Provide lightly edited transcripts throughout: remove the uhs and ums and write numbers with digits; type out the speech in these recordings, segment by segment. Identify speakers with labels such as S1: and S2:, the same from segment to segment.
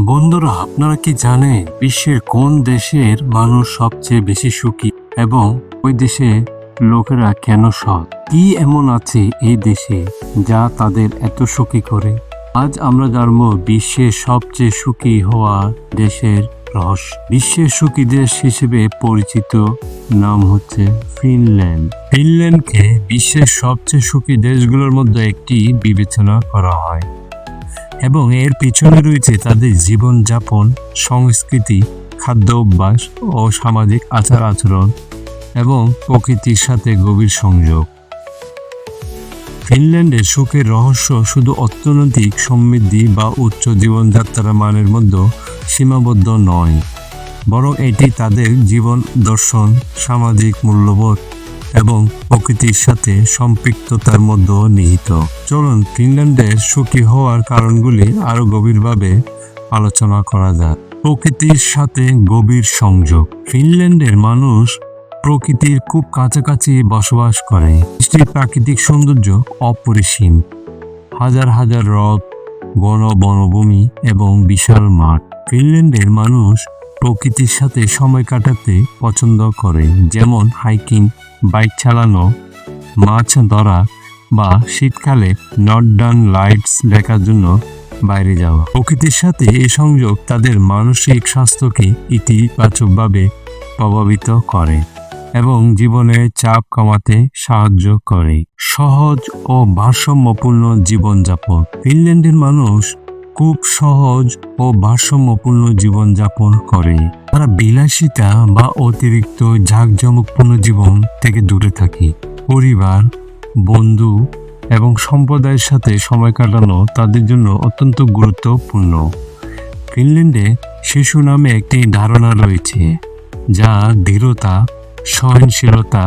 S1: বন্ধুরা, আপনারা কি জানেন বিশ্বের কোন দেশের মানুষ সবচেয়ে বেশি সুখী এবং ওই দেশে লোকেরা কেন সৎ? কি এমন আছে এই দেশে যা তাদের এত সুখী করে? আজ আমরা জানবো বিশ্বের সবচেয়ে সুখী হওয়া দেশের রহস্য। বিশ্বের সুখী দেশ হিসেবে পরিচিত নাম হচ্ছে ফিনল্যান্ড। ফিনল্যান্ডকে বিশ্বের সবচেয়ে সুখী দেশগুলোর মধ্যে একটি বিবেচনা করা হয় এবং এর পিছনে রয়েছে তাদের জীবনযাপন, সংস্কৃতি, খাদ্য অভ্যাস ও সামাজিক আচার আচরণ এবং প্রকৃতির সাথে গভীর সংযোগ। ফিনল্যান্ডের সুখের রহস্য শুধু অর্থনৈতিক সমৃদ্ধি বা উচ্চ জীবনযাত্রার মানের মধ্যে সীমাবদ্ধ নয়, বরং এটি তাদের জীবন দর্শন, সামাজিক মূল্যবোধ এবং প্রকৃতির সাথে সম্পৃক্ততার মধ্যে নিহিত। চলুন ফিনল্যান্ডের সুখী হওয়ার কারণগুলি আরও গভীরভাবে আলোচনা করা যাক। প্রকৃতির সাথে গভীর সংযোগ। ফিনল্যান্ডের মানুষ প্রকৃতির খুব কাছাকাছি বসবাস করে। দেশটির প্রাকৃতিক সৌন্দর্য অপরিসীম। হাজার হাজার হ্রদ, ঘন বনভূমি এবং বিশাল মাঠ। ফিনল্যান্ডের মানুষ প্রকৃতির সাথে সময় কাটাতে পছন্দ করে, যেমন হাইকিং, বাইক চালানো, মাছ ধরা বা শীতকালে নর্দার্ন লাইটস দেখার জন্য বাইরে যাওয়া। প্রকৃতির সাথে এই সংযোগ তাদের মানসিক স্বাস্থ্যকে ইতিবাচকভাবে প্রভাবিত করে এবং জীবনের চাপ কমাতে সাহায্য করে। সহজ ও ভারসাম্যপূর্ণ জীবনযাপন। ফিনল্যান্ডের মানুষ খুব সহজ ও ভারসাম্যপূর্ণ জীবনযাপন করে। তারা বিলাসিতা বা অতিরিক্ত জাঁকজমকপূর্ণ জীবন থেকে দূরে থাকে। পরিবার, বন্ধু এবং সম্প্রদায়ের সাথে সময় কাটানো তাদের জন্য অত্যন্ত গুরুত্বপূর্ণ। ফিনল্যান্ডে শিশু নামে একটি ধারণা রয়েছে যা দৃঢ়তা, সহনশীলতা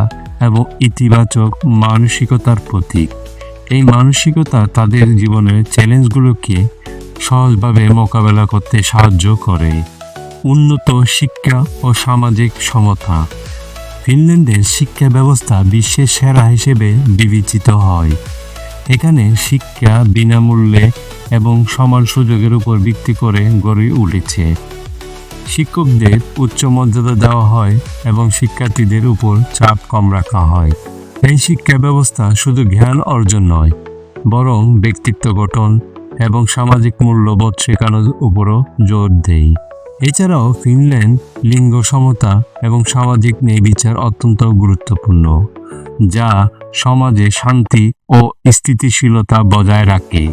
S1: এবং ইতিবাচক মানসিকতার প্রতীক। এই মানসিকতা তাদের জীবনের চ্যালেঞ্জগুলোকে সহজভাবে মোকাবেলা করতে সাহায্য করে। উন্নত শিক্ষা ও সামাজিক সমতা। ফিনল্যান্ডের শিক্ষা ব্যবস্থা বিশ্বের সেরা হিসেবে বিবেচিত হয়। এখানে শিক্ষা বিনামূল্যে এবং সমান সুযোগের উপর ভিত্তি করে গড়ে উঠেছে। শিক্ষকদের উচ্চ মর্যাদা দেওয়া হয় এবং শিক্ষার্থীদের উপর চাপ কম রাখা হয়। এই শিক্ষা ব্যবস্থা শুধু জ্ঞান অর্জন নয়, বরং ব্যক্তিত্ব গঠন এবং সামাজিক মূল্যবোধ শেখানোর উপরও জোর দেয়। এছাড়াও ফিনল্যান্ড লিঙ্গ সমতা এবং সামাজিক ন্যায়বিচার অত্যন্ত গুরুত্বপূর্ণ, যা সমাজে শান্তি ও স্থিতিশীলতা বজায় রাখে।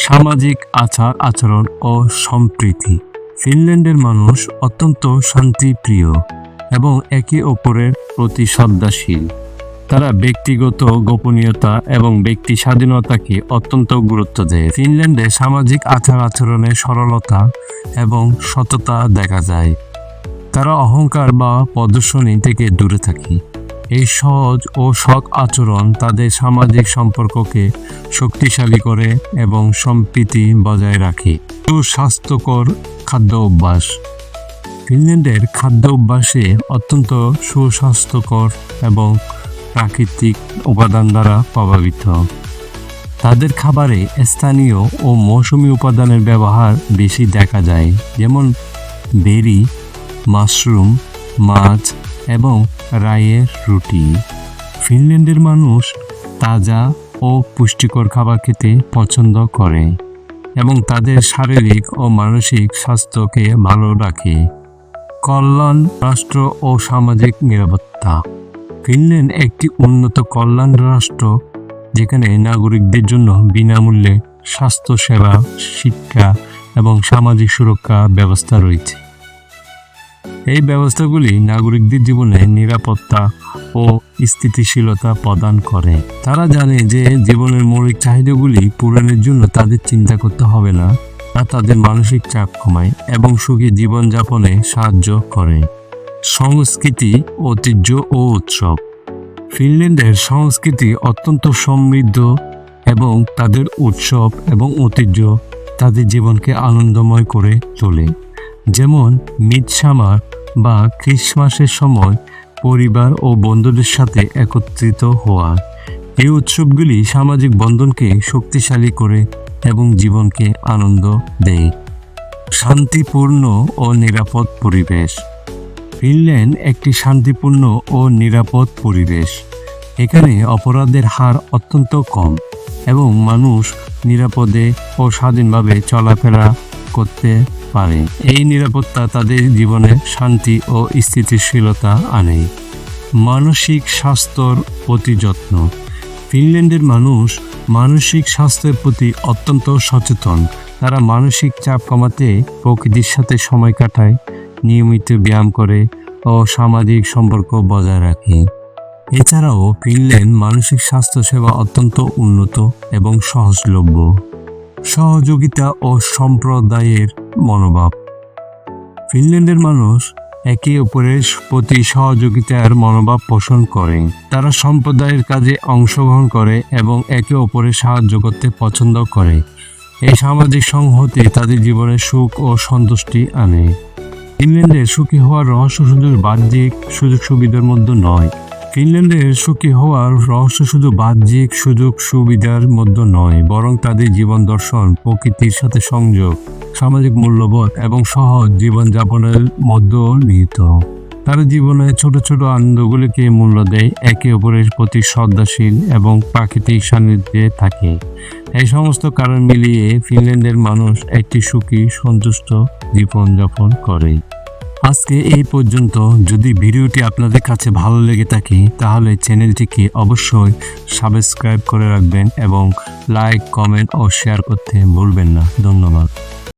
S1: সামাজিক আচার আচরণ ও সম্প্রীতি। ফিনল্যান্ডের মানুষ অত্যন্ত শান্তিপ্রিয় এবং একে অপরের প্রতি শ্রদ্ধাশীল। তারা ব্যক্তিগত গোপনীয়তা এবং ব্যক্তি স্বাধীনতাকে অত্যন্ত গুরুত্ব দেয়। ফিনল্যান্ডে সামাজিক আচার আচরণে সরলতা এবং সততা দেখা যায়। তারা অহংকার বা প্রদর্শনী থেকে দূরে থাকে। এই সহজ ও সৎ আচরণ তাদের সামাজিক সম্পর্ককে শক্তিশালী করে এবং সম্প্রীতি বজায় রাখে। সুস্বাস্থ্যকর খাদ্য অভ্যাস। ফিনল্যান্ডের খাদ্য অভ্যাসে অত্যন্ত সুস্বাস্থ্যকর এবং প্রাকৃতিক উপাদান দ্বারা প্রভাবিত। তাদের খাবারে স্থানীয় ও মৌসুমী উপাদানের ব্যবহার বেশি দেখা যায়, যেমন বেরি, মাশরুম, মাছ এবং রাইয়ের রুটি। ফিনল্যান্ডের মানুষ তাজা ও পুষ্টিকর খাবার খেতে পছন্দ করে এবং তাদের শারীরিক ও মানসিক স্বাস্থ্যকে ভালো রাখে। কল্যাণ রাষ্ট্র ও সামাজিক নিরাপত্তা। ফিনল্যান্ড একটি উন্নত কল্যাণ রাষ্ট্র, যেখানে নাগরিকদের জন্য বিনামূল্যে স্বাস্থ্যসেবা, শিক্ষা এবং সামাজিক সুরক্ষা ব্যবস্থা রয়েছে। এই ব্যবস্থাগুলি নাগরিকদের জীবনে নিরাপত্তা ও স্থিতিশীলতা প্রদান করে। তারা জানে যে জীবনের মৌলিক চাহিদাগুলি পূরণের জন্য তাদের চিন্তা করতে হবে না, তা তাদের মানসিক চাপ কমায় এবং সুখী জীবনযাপনে সাহায্য করে। সংস্কৃতি, ঐতিহ্য ও উৎসব। ফিনল্যান্ডের সংস্কৃতি অত্যন্ত সমৃদ্ধ এবং তাদের উৎসব এবং ঐতিহ্য তাদের জীবনকে আনন্দময় করে তোলে। যেমন মিডসামার বা ক্রিসমাসের সময় পরিবার ও বন্ধুদের সাথে একত্রিত হওয়া। এই উৎসবগুলি সামাজিক বন্ধনকে শক্তিশালী করে এবং জীবনকে আনন্দ দেয়। শান্তিপূর্ণ ও নিরাপদ পরিবেশ। ফিনল্যান্ড একটি শান্তিপূর্ণ ও নিরাপদ পরিবেশ। এখানে অপরাধের হার অত্যন্ত কম এবং মানুষ নিরাপদে ও স্বাধীনভাবে চলাফেরা করতে পারে। এই নিরাপত্তা তাদের জীবনে শান্তি ও স্থিতিশীলতা আনে। মানসিক স্বাস্থ্যর প্রতি যত্ন। ফিনল্যান্ডের মানুষ মানসিক স্বাস্থ্যের প্রতি অত্যন্ত সচেতন। তারা মানসিক চাপ কমাতে প্রকৃতির সাথে সময় কাটায়, নিয়মিত ব্যায়াম করে ও সামাজিক সম্পর্ক বজায় রাখে। এছাড়াও ফিনল্যান্ড মানসিক স্বাস্থ্য সেবা অত্যন্ত উন্নত এবং সহজলভ্য। সহযোগিতা ও সম্প্রদায়ের মনোভাব। ফিনল্যান্ডের মানুষ একে অপরের প্রতি সহযোগিতার মনোভাব পোষণ করে। তারা সম্প্রদায়ের কাজে অংশগ্রহণ করে এবং একে অপরের সাহায্য করতে পছন্দ করে। এই সামাজিক সংহতি তাদের জীবনে সুখ ও সন্তুষ্টি আনে। ফিনল্যান্ডের সুখী হওয়ার রহস্য শুধু বাহ্যিক সুযোগ সুবিধার মধ্যে নয়। ফিনল্যান্ডের সুখী হওয়ার রহস্য শুধু বাহ্যিক সুযোগ সুবিধার মধ্যে নয়, বরং তাদের জীবন দর্শন, প্রকৃতির সাথে সংযোগ, সামাজিক মূল্যবোধ এবং সহজ জীবনযাপনের মধ্যে নিহিত। তারা জীবনে ছোট ছোট আনন্দগুলিকে মূল্য দেয়, একে অপরের প্রতি শ্রদ্ধাশীল এবং প্রাকৃতিক সান্নিধ্যে থাকে। এই সমস্ত কারণ মিলিয়ে ফিনল্যান্ডের মানুষ একটি সুখী, সন্তুষ্ট জীবনযাপন করে। আজকে এই পর্যন্ত। যদি ভিডিওটি আপনাদের কাছে ভালো লেগে থাকে তাহলে চ্যানেলটিকে অবশ্যই সাবস্ক্রাইব করে রাখবেন এবং লাইক, কমেন্ট ও শেয়ার করতে ভুলবেন না। ধন্যবাদ।